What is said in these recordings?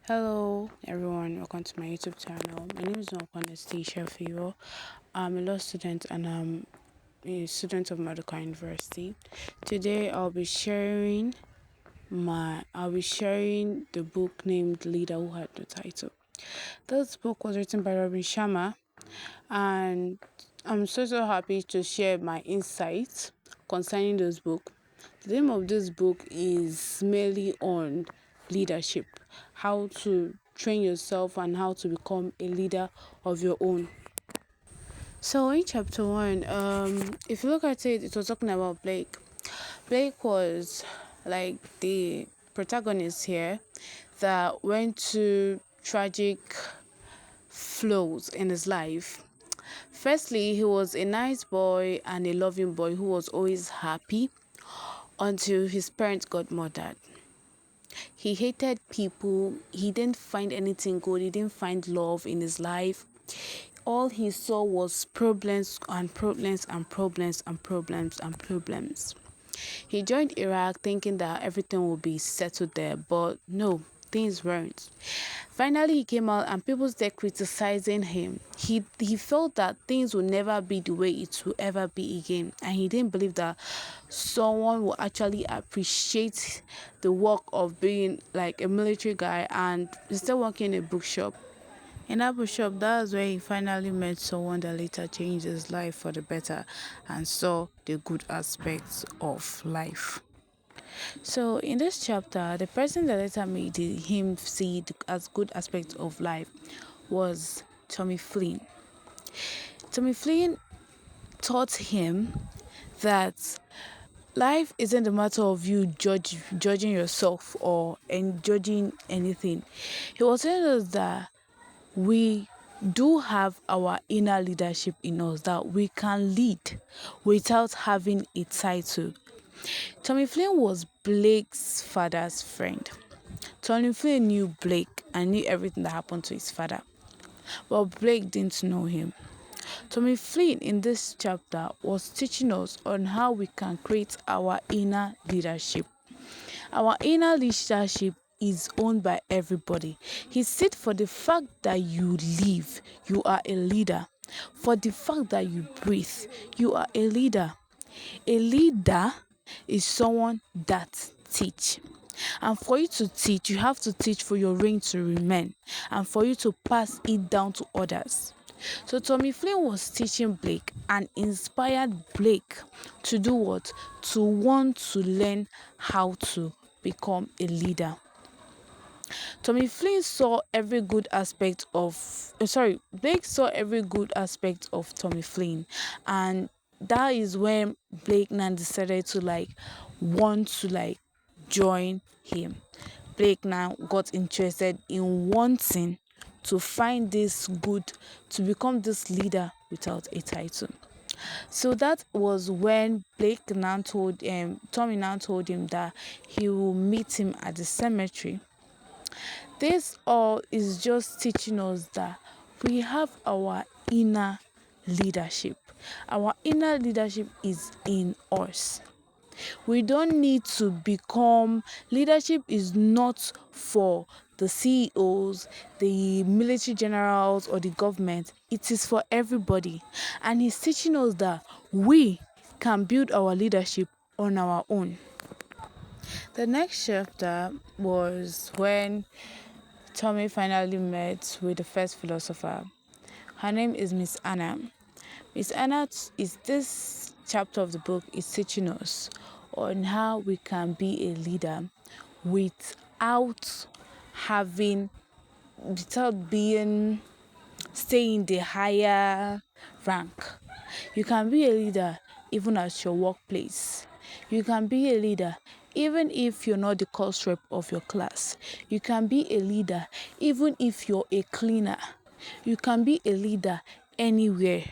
Hello everyone, welcome to my YouTube channel. My name is Anastasia Fiyo. I'm a law student and I'm a student of Maduka University. Today I'll be sharing the book named Leader Who Had No Title. This book was written by Robin Sharma, and I'm so happy to share my insights concerning this book. The name of this book is mainly on leadership, how to train yourself and how to become a leader of your own. So in chapter one, if you look at it, it was talking about Blake. Blake was like the protagonist here that went to tragic flows in his life. Firstly, he was a nice boy and a loving boy who was always happy until his parents got murdered. He hated people. He didn't find anything good. He didn't find love in his life. All he saw was problems and problems and problems and problems and problems. He joined Iraq thinking that everything would be settled there, but no, things weren't. Finally, he came out and people started criticizing him. He felt that things will never be the way it will ever be again, and he didn't believe that someone will actually appreciate the work of being like a military guy and instead working in a bookshop. In that bookshop, that's where he finally met someone that later changed his life for the better and saw the good aspects of life. So in this chapter, the person that later made him see as good aspects of life was Tommy Flynn. Tommy Flynn taught him that life isn't a matter of you judging yourself or judging anything. He was telling us that we do have our inner leadership in us, that we can lead without having a title. Tommy Flynn was Blake's father's friend. Tommy Flynn knew Blake and knew everything that happened to his father, but Blake didn't know him. Tommy Flynn in this chapter was teaching us on how we can create our inner leadership. Our inner leadership is owned by everybody. He said for the fact that you live, you are a leader. For the fact that you breathe, you are a leader. A leader is someone that teach. And for you to teach, you have to teach for your reign to remain and for you to pass it down to others. So Tommy Flynn was teaching Blake and inspired Blake to do what? To want to learn how to become a leader. Tommy Flynn saw every good aspect of Blake saw every good aspect of Tommy Flynn, and that is when Blake now decided to want to join him. Blake now got interested in wanting to find this good, to become this leader without a title. So that was when Tommy now told him that he will meet him at the cemetery. This all is just teaching us that we have our inner leadership. Our inner leadership is in us. We don't need to become leadership is not for the CEOs, the military generals, or the government. It is for everybody. And he's teaching us that we can build our leadership on our own. The next chapter was when Tommy finally met with the first philosopher. Her name is Miss Anna. Miss Anna is this chapter of the book is teaching us on how we can be a leader without having without being staying the higher rank. You can be a leader even at your workplace. You can be a leader even if you're not the course rep of your class. You can be a leader even if you're a cleaner. You can be a leader anywhere.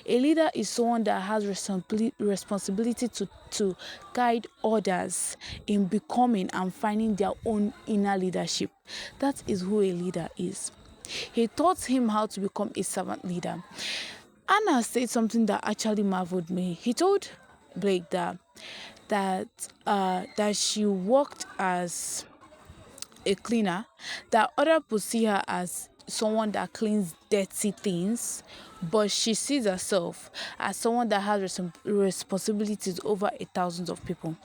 A leader is someone that has responsibility to guide others in becoming and finding their own inner leadership. That is who a leader is. He taught him how to become a servant leader. Anna said something that actually marveled me. He told Blake that she worked as a cleaner, that other people see her as someone that cleans dirty things, but she sees herself as someone that has responsibilities over a thousands of people.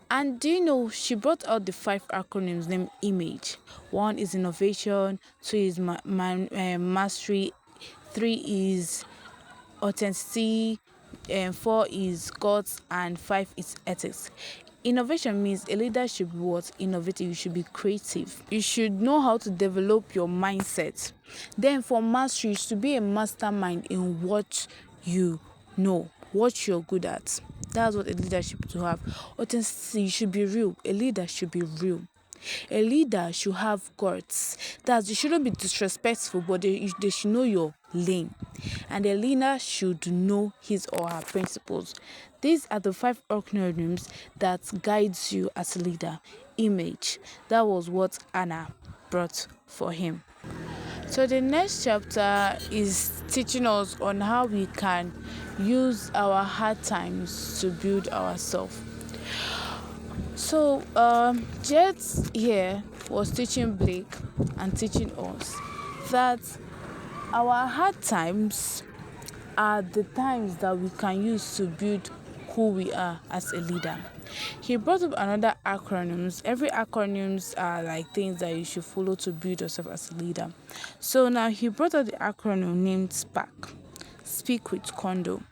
And do you know, she brought out the five acronyms named IMAGE. One is innovation, two is mastery, three is authenticity, four is guts, and five is ethics. Innovation means a leader should be what? Innovative. You should be creative. You should know how to develop your mindset. Then for mastery, you should be a mastermind in what you know, what you're good at. That's what a leadership to have. Authenticity, you should be real. A leader should be real. A leader should have guts. That you shouldn't be disrespectful, but they should know your lane. And a leader should know his or her principles. These are the five acronyms that guides you as a leader. Image. That was what Anna brought for him. So the next chapter is teaching us on how we can use our hard times to build ourselves. So Jet here was teaching Blake and teaching us that our hard times are the times that we can use to build who we are as a leader. He brought up another acronyms. Every acronyms are like things that you should follow to build yourself as a leader. So now he brought up the acronym named SPARK. Speak with Kondo.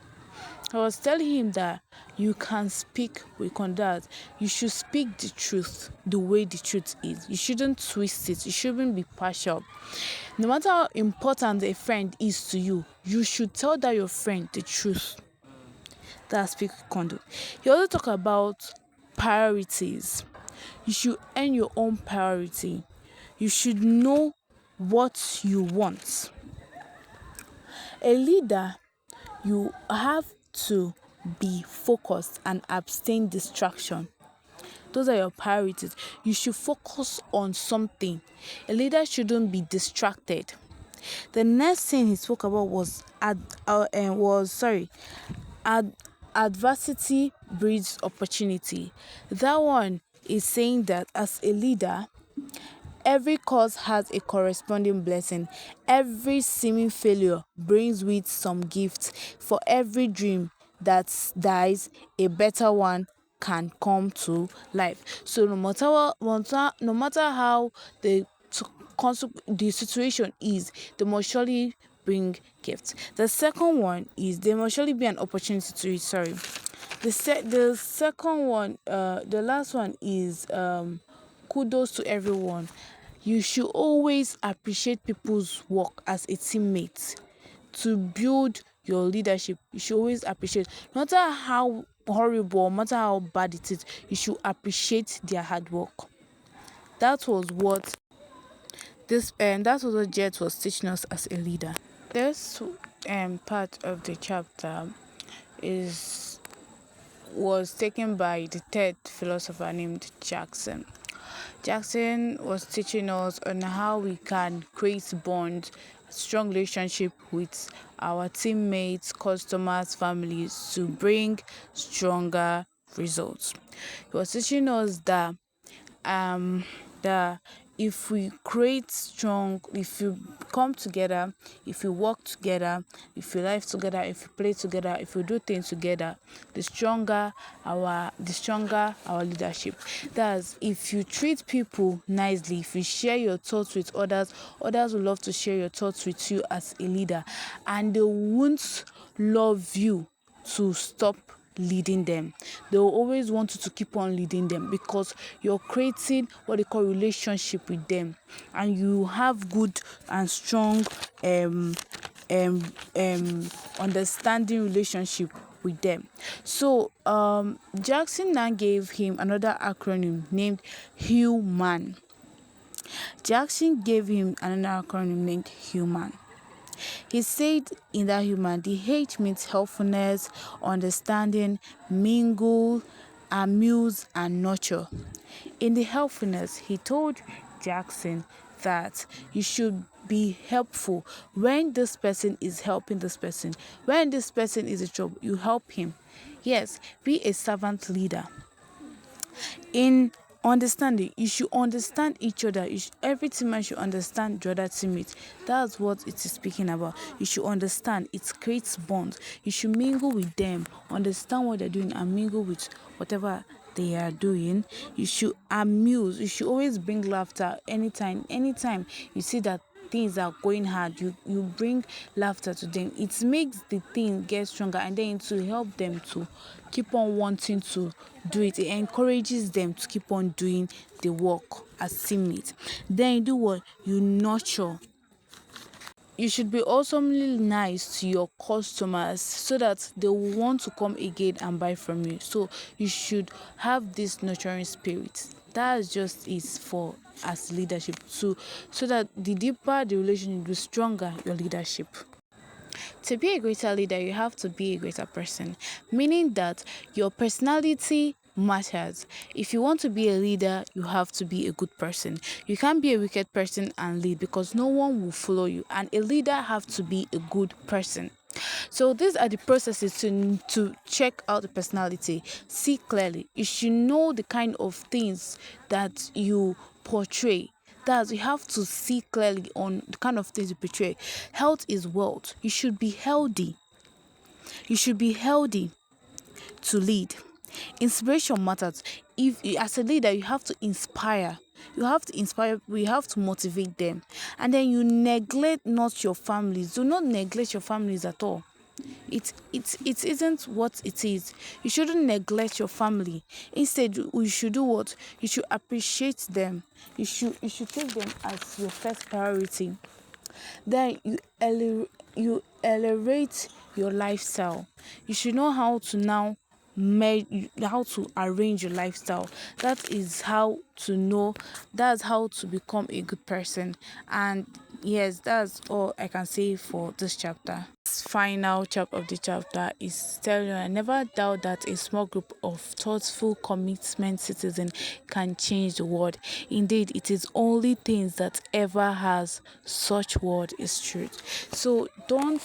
I was telling him that you can speak with conduct. You should speak the truth the way the truth is. You shouldn't twist it. You shouldn't be partial. No matter how important a friend is to you, you should tell that your friend the truth. That's speak with conduct. He also talk about priorities. You should earn your own priority. You should know what you want. A leader, you have to be focused and abstain distraction. Those are your priorities. You should focus on something. A leader shouldn't be distracted. The next thing he spoke about was adversity breeds opportunity. That one is saying that as a leader, every cause has a corresponding blessing. Every seeming failure brings with some gifts. For every dream that dies, a better one can come to life. So no matter how the situation is, they must surely bring gifts. The second one is there must surely be an opportunity to it. Sorry. The second one, the last one is kudos to everyone. You should always appreciate people's work as a teammate. To build your leadership, you should always appreciate. No matter how horrible, no matter how bad it is, you should appreciate their hard work. That was what Jet was teaching us as a leader. This part of the chapter is was taken by the third philosopher named Jackson. Jackson was teaching us on how we can create bonds, strong relationship with our teammates, customers, families to bring stronger results. He was teaching us that if we if you come together, if you work together, if you live together, if you play together, if you do things together, the stronger our leadership. That's if you treat people nicely, if you share your thoughts with others will love to share your thoughts with you as a leader, and they won't love you to stop leading them. They will always want you to keep on leading them because you're creating what they call relationship with them, and you have good and strong understanding relationship with them. So Jackson now gave him another acronym named HUMAN. Jackson gave him another acronym named HUMAN. He said in that human, the H means helpfulness, understanding, mingle, amuse, and nurture. In the helpfulness, he told Jackson that you should be helpful when this person is helping this person. When this person is in trouble, you help him. Yes, be a servant leader. In understanding. You should understand each other. Every teammate should understand the other teammate. That's what it is speaking about. You should understand. It creates bonds. You should mingle with them, understand what they're doing, and mingle with whatever they are doing. You should amuse. You should always bring laughter anytime you see that things are going hard. You bring laughter to them. It makes the thing get stronger, and then to help them to keep on wanting to do it. It encourages them to keep on doing the work as teammates. Then you do what? You nurture. You should be awesomely nice to your customers so that they will want to come again and buy from you. So you should have this nurturing spirit. That's just it for as leadership too, so that the deeper the relationship, the stronger your leadership. To be a greater leader, you have to be a greater person, meaning that your personality matters. If you want to be a leader, you have to be a good person. You can't be a wicked person and lead, because no one will follow you. And a leader have to be a good person. So these are the processes to check out the personality. See clearly. You should know the kind of things that you portray. That's, you have to see clearly on the kind of things you portray. Health is wealth. You should be healthy. You should be healthy to lead. Inspiration matters. If as a leader, you have to inspire. You have to inspire people, you have to motivate them. And then you neglect not your families. Do not neglect your families at all. It isn't what it is. You shouldn't neglect your family. Instead, you should do what? You should appreciate them. You should take them as your first priority. Then you elevate your lifestyle. You should know how to now how to arrange your lifestyle. That is how to know. That's how to become a good person. And yes, that's all I can say for this chapter. This final chapter of the chapter is telling you, I never doubt that a small group of thoughtful commitment citizens can change the world. Indeed, it is only things that ever has such word is truth. So don't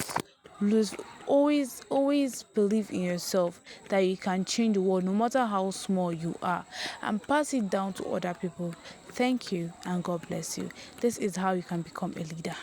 lose. Always believe in yourself, that you can change the world no matter how small you are, and pass it down to other people. Thank you, and God bless you. This is how you can become a leader.